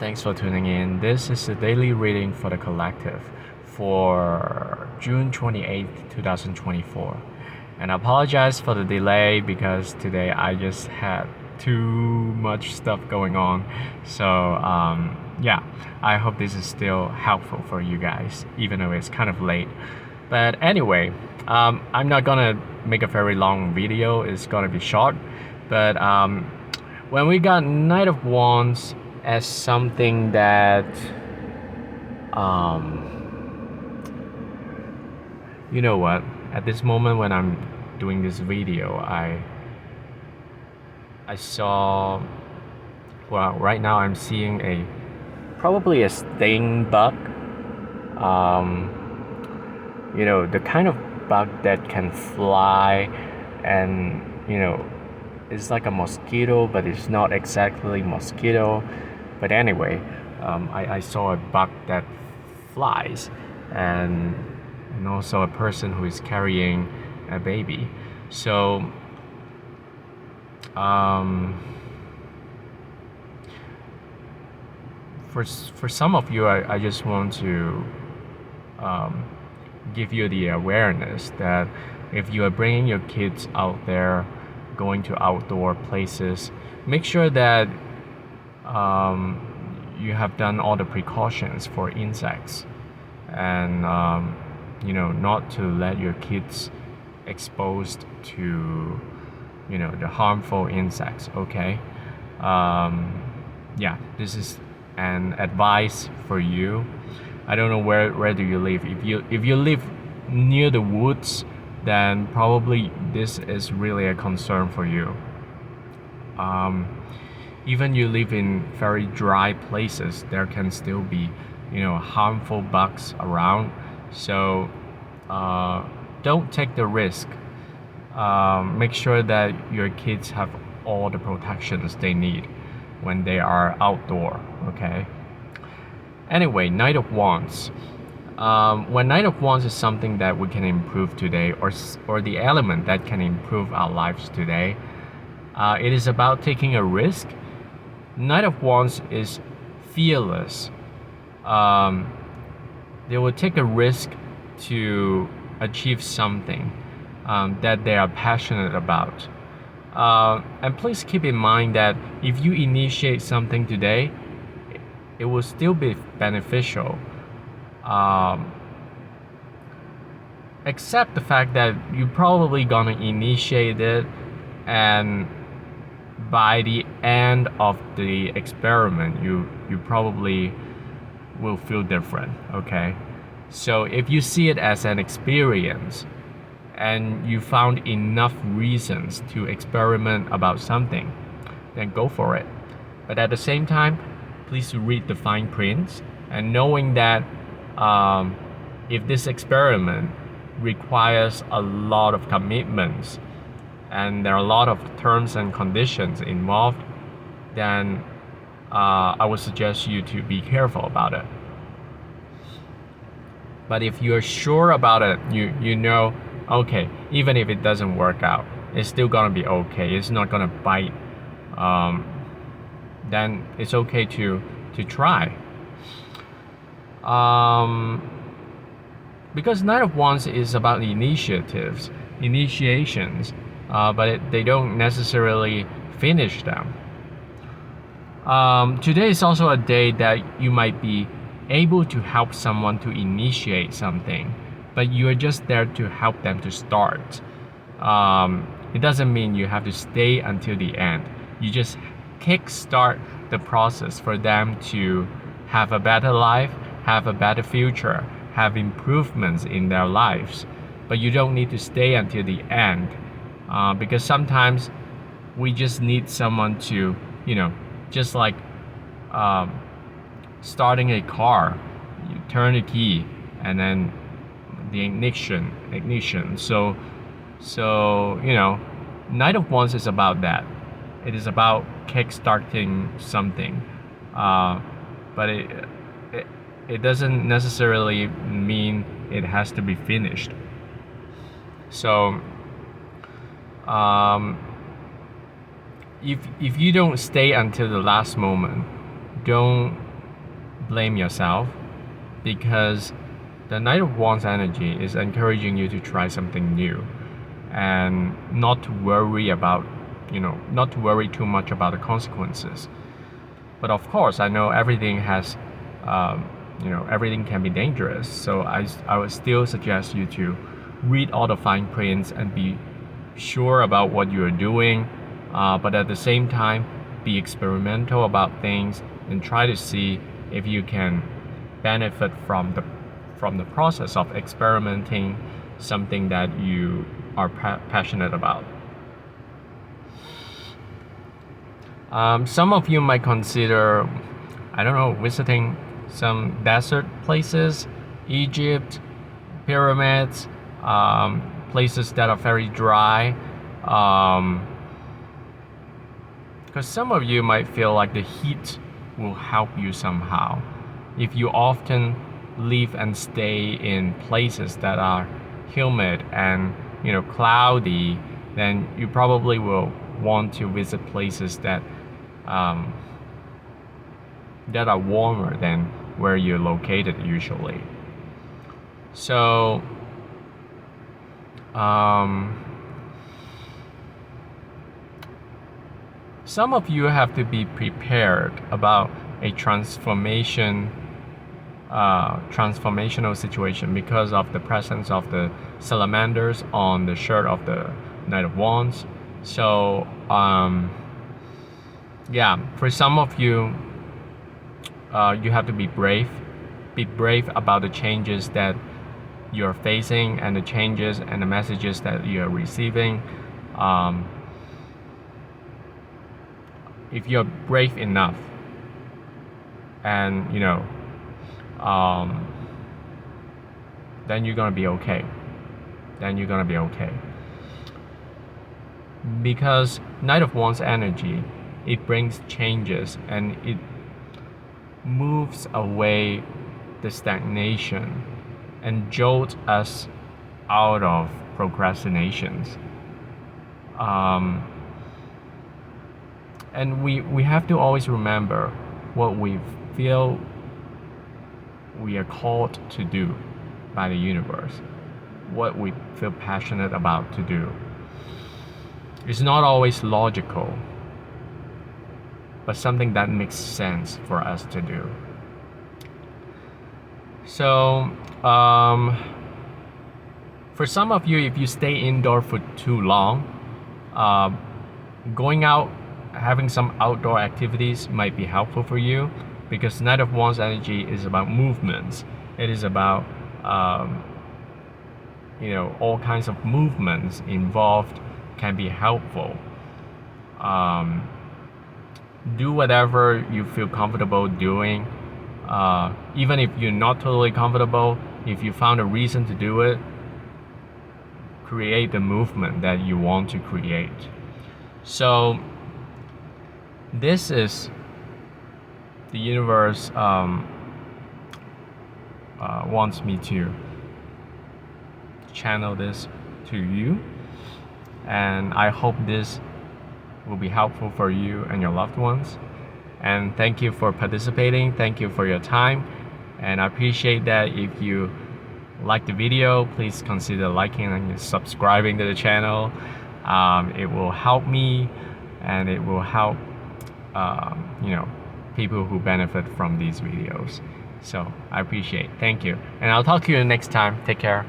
Thanks for tuning in. This is the daily reading for the collective for June 28th, 2024. And I apologize for the delay because today I just had too much stuff going on. So, I hope this is still helpful for you guys, even though it's kind of late. But anyway, I'm not gonna make a very long video, it's gonna be short. But when we got Knight of Wands as something that you know what, at this moment when I'm doing this video, I saw, well, right now I'm seeing probably a sting bug, the kind of bug that can fly, and it's like a mosquito, but it's not exactly mosquito. But anyway, I saw a bug that flies, and also a person who is carrying a baby. So for some of you, I just want to give you the awareness that if you are bringing your kids out there, going to outdoor places, make sure that you have done all the precautions for insects, and not to let your kids exposed to the harmful insects. Okay, this is an advice for you. I don't know where do you live. If you live near the woods, then probably this is really a concern for you. Even you live in very dry places, there can still be harmful bugs around. So don't take the risk. Make sure that your kids have all the protections they need when they are outdoor. Okay. Anyway, Knight of Wands. When Knight of Wands is something that we can improve today, or the element that can improve our lives today, it is about taking a risk. Knight of Wands is fearless. They will take a risk to achieve something that they are passionate about. And please keep in mind that if you initiate something today, it will still be beneficial. Except the fact that you're probably gonna initiate it, and by the end of the experiment, you probably will feel different. Okay, so if you see it as an experience and you found enough reasons to experiment about something, then go for it. But at the same time, please read the fine prints, and knowing that if this experiment requires a lot of commitments and there are a lot of terms and conditions involved, then I would suggest you to be careful about it. But if you're sure about it, okay, even if it doesn't work out, it's still gonna be okay, it's not gonna bite, then it's okay to try. Because Knight of Wands is about initiations, but they don't necessarily finish them. Today is also a day that you might be able to help someone to initiate something, but you are just there to help them to start. It doesn't mean you have to stay until the end. You just kickstart the process for them to have a better life, have a better future, have improvements in their lives. But you don't need to stay until the end, because sometimes we just need someone to, just like starting a car. You turn the key and then the ignition. So Knight of Wands is about that. It is about kickstarting something, but it doesn't necessarily mean it has to be finished. So if you don't stay until the last moment, don't blame yourself, because the Knight of Wands energy is encouraging you to try something new and not to worry about, not to worry too much about the consequences. But of course, I know everything has, everything can be dangerous. So I would still suggest you to read all the fine prints and be sure about what you're doing. But at the same time, be experimental about things and try to see if you can benefit from the process of experimenting something that you are passionate about. Some of you might consider, I don't know, visiting some desert places, Egypt, pyramids, places that are very dry. Because some of you might feel like the heat will help you somehow. If you often live and stay in places that are humid and cloudy, then you probably will want to visit places that are warmer than where you're located usually. So some of you have to be prepared about a transformational situation because of the presence of the salamanders on the shirt of the Knight of Wands. So for some of you, you have to be brave about the changes that you're facing and the changes and the messages that you're receiving. If you're brave enough and then you're gonna be okay. Because Knight of Wands energy, it brings changes and it moves away the stagnation and jolts us out of procrastinations. And we have to always remember what we feel we are called to do by the universe, what we feel passionate about to do. It's not always logical, but something that makes sense for us to do. So, for some of you, if you stay indoor for too long, going out, having some outdoor activities might be helpful for you, because Knight of Wands energy is about movements. It is about all kinds of movements involved can be helpful. Do whatever you feel comfortable doing. Even if you're not totally comfortable, if you found a reason to do it, create the movement that you want to create. So this is the universe wants me to channel this to you, and I hope this will be helpful for you and your loved ones. And thank you for participating. Thank you for your time, and I appreciate that. If you like the video, please consider liking and subscribing to the channel. It will help me, and it will help people who benefit from these videos. So I appreciate it. Thank you, and I'll talk to you next time. Take care.